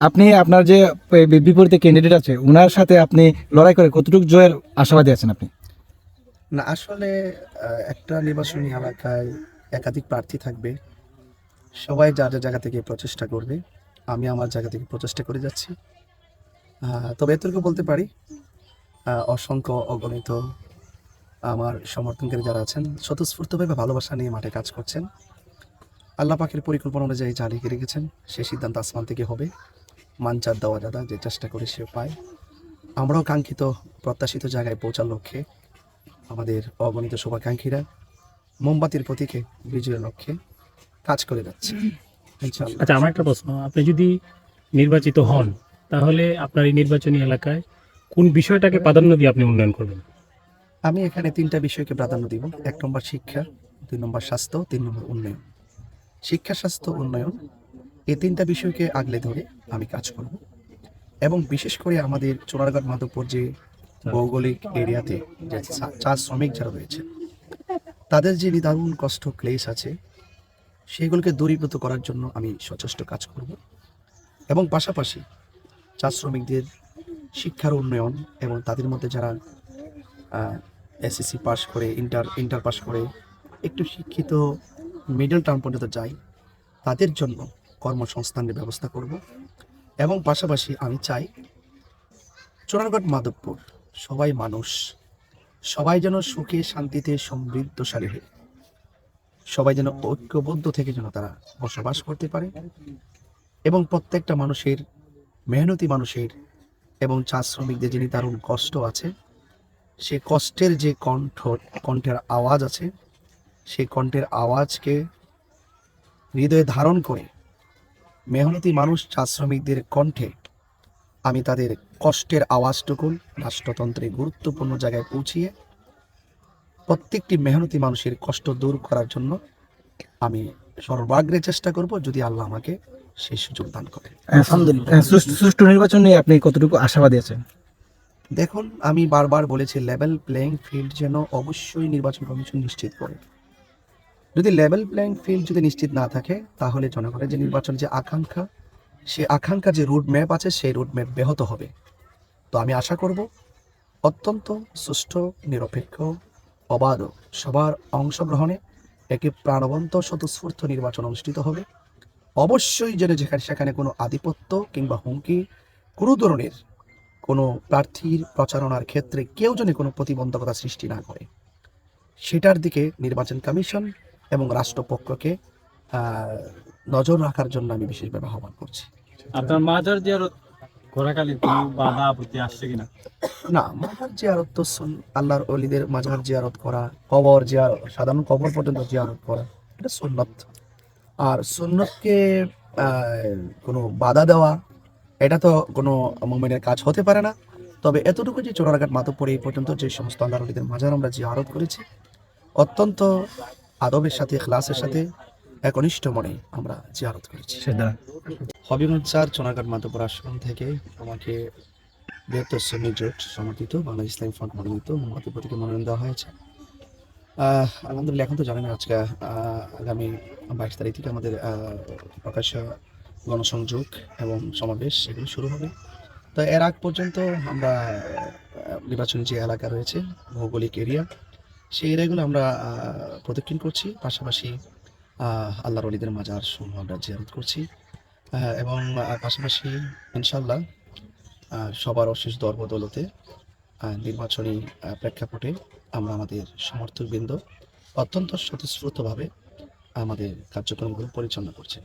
আপনি আপনার যে বিপরীতে ক্যান্ডিডেট আছে ওনার সাথে আপনি লড়াই করে কতটুকু জয়ের আশাবাদী আছেন আপনি? না আসলে একটা নির্বাচনী এলাকায় একাধিক প্রার্থী থাকবে। সবাই যার যার জায়গা থেকে প্রচেষ্টা করবে। আমি আমার জায়গা থেকে প্রচেষ্টা করে যাচ্ছি। তবে এতটুকু বলতে পারি, অসংখ্য অগণিত আমার সমর্থনকারী যারা আছেন স্বতঃস্ফূর্তভাবে ভালোবাসা নিয়ে মাঠে কাজ করছেন। আল্লাহ পাকের পরিকল্পনা অনুযায়ী যা লিখে রেখেছেন সেই সিদ্ধান্ত আসমান থেকে হবে। মানচার দেওয়া দাদা যে চেষ্টা করে সে পায়। আমরাও কাঙ্ক্ষিত প্রত্যাশিত জায়গায় পৌঁছার লক্ষ্যে আমাদের অগণিত শুভাকাঙ্ক্ষীরা মোমবাতির প্রতীকে বিজয়ের লক্ষ্যে কাজ করে যাচ্ছে ইনশাআল্লাহ। আচ্ছা, আমার একটা প্রশ্ন, আপনি যদি নির্বাচিত হন তাহলে আপনার এই নির্বাচনী এলাকায় কোন বিষয়টাকে প্রাধান্য দিয়ে আপনি উন্নয়ন করবেন? আমি এখানে 3টা বিষয়কে প্রাধান্য দিব। 1 নম্বর শিক্ষা, 2 নম্বর স্বাস্থ্য, 3 নম্বর উন্নয়ন। শিক্ষা, স্বাস্থ্য, উন্নয়ন এই 3টা বিষয়কে আগলে ধরে আমি কাজ করব এবং বিশেষ করে আমাদের চোরারঘাট মাধবপুর যে ভৌগোলিক এরিয়াতে যে চা শ্রমিক যারা রয়েছে তাদের যে নিদারুণ কষ্ট ক্লেশ আছে সেগুলোকে দূরীভূত করার জন্য আমি সচেষ্ট কাজ করব এবং পাশাপাশি চা শ্রমিকদের শিক্ষার উন্নয়ন এবং তাদের মধ্যে যারা এসএসসি পাস করে ইন্টার পাস করে একটু শিক্ষিত মিডল টার্ম পর্যন্ত যায় তাদের জন্য কর্মসংস্থানের ব্যবস্থা করব এবং পাশাপাশি আমি চাই চোরারঘাট মাধবপুর সবাই মানুষ, সবাই যেন সুখে শান্তিতে সমৃদ্ধশালী হয়, সবাই যেন ঐক্যবদ্ধ থেকে যেন তারা বসবাস করতে পারে এবং প্রত্যেকটা মানুষের মেহনতি মানুষের এবং চা শ্রমিকদের যিনি দারুণ কষ্ট আছে সে কষ্টের যে কণ্ঠের আওয়াজ আছে সেই কণ্ঠের আওয়াজকে হৃদয়ে ধারণ করে মেহনতি মানুষ চা শ্রমিকদের কণ্ঠে আমি তাদের কষ্টের আওয়াজটুকু রাষ্ট্রতন্ত্রে গুরুত্বপূর্ণ জায়গায় পৌঁছিয়ে প্রত্যেকটি মেহনতি মানুষের কষ্ট দূর করার জন্য আমি সর্বাগ্রে চেষ্টা করব যদি আল্লাহ আমাকে সেই সুযোগ দান করে। আলহামদুলিল্লাহ। সুষ্ঠু নির্বাচন নিয়ে আপনি কতটুকু আশাবাদী আছেন? দেখুন, আমি বারবার বলেছি লেভেল প্লেইং ফিল্ড যেন অবশ্যই নির্বাচন কমিশন নিশ্চিত করে। যদি লেভেল প্লেইং ফিল্ড যদি নিশ্চিত না থাকে তাহলে জনগণের যে নির্বাচন যে আকাঙ্ক্ষা সেই আকাঙ্ক্ষা যে রুট ম্যাপ আছে সেই রুট ম্যাপ ব্যাহত হবে। তো আমি আশা করব অত্যন্ত সুষ্ঠু নিরপেক্ষ অবাধ সবার অংশগ্রহণে একটি প্রাণবন্ত স্বতঃস্ফূর্ত নির্বাচন অনুষ্ঠিত হবে। অবশ্যই যেন সেখানে কোনো আধিপত্য কিংবা হুমকি কোনো ধরনের কোনো প্রার্থীর প্রচারণার ক্ষেত্রে কেউ যেন কোনো প্রতিবন্ধকতা সৃষ্টি না করে সেটার দিকে নির্বাচন কমিশন এবং রাষ্ট্রপক্ষকে নজর রাখার জন্য আমি বিশেষভাবে আহ্বান করছি। আপনার মাজার জিয়ারত করাকালীন কোনো বাধা আপত্তি আসছে কিনা? না, মাজার জিয়ারত তো আল্লাহর ওলিদের মাজার জিয়ারত করা, কবর জিয়ারত, সাধারণ কবর পর্যন্ত জিয়ারত করা এটা সুন্নত। আর সুন্নতকে কোনো বাধা দেওয়া এটা তো কোনো মুমিনের কাজ হতে পারে না। তবে এতটুকু যে চোরারঘাট মাধবপুর এই পর্যন্ত যে সমস্ত আল্লাহর ওলিদের মাজার আমরা জিয়ারত করেছি অত্যন্ত আদবের সাথে ক্লাসের সাথে একনিষ্ঠ মনে আমরা জিয়ারত করেছি। সেটা হবিগঞ্জ স্যার চোরারঘাট মাধবপুর আশ্রম থেকে আমাকে বৃহত্তর শ্রমিক জোট সমর্থিত বাংলাদেশ ইসলামী ফ্রন্ট মনোনীত মোমবাতি প্রতীকে মনোনয়ন দেওয়া হয়েছে। আলহামদুলিল্লাহ, এখন তো জানেন আজকে আগামী 22 তারিখ থেকে আমাদের প্রকাশ্য গণসংযোগ এবং সমাবেশ এগুলো শুরু হবে। তো এর আগ পর্যন্ত আমরা নির্বাচনী যে এলাকা রয়েছে ভৌগোলিক এরিয়া সেই এরিয়াগুলো আমরা প্রদক্ষিণ করছি, পাশাপাশি আল্লাহর ওলিদের মাজার সমূহ আমরা জিয়ারত করছি এবং পাশাপাশি ইনশাল্লাহ সবার অশেষ দর বদৌলতে নির্বাচনী প্রেক্ষাপটে আমরা আমাদের সমর্থকবৃন্দ অত্যন্ত স্বতঃস্ফূর্তভাবে আমাদের কার্যক্রমগুলো পরিচালনা করছি।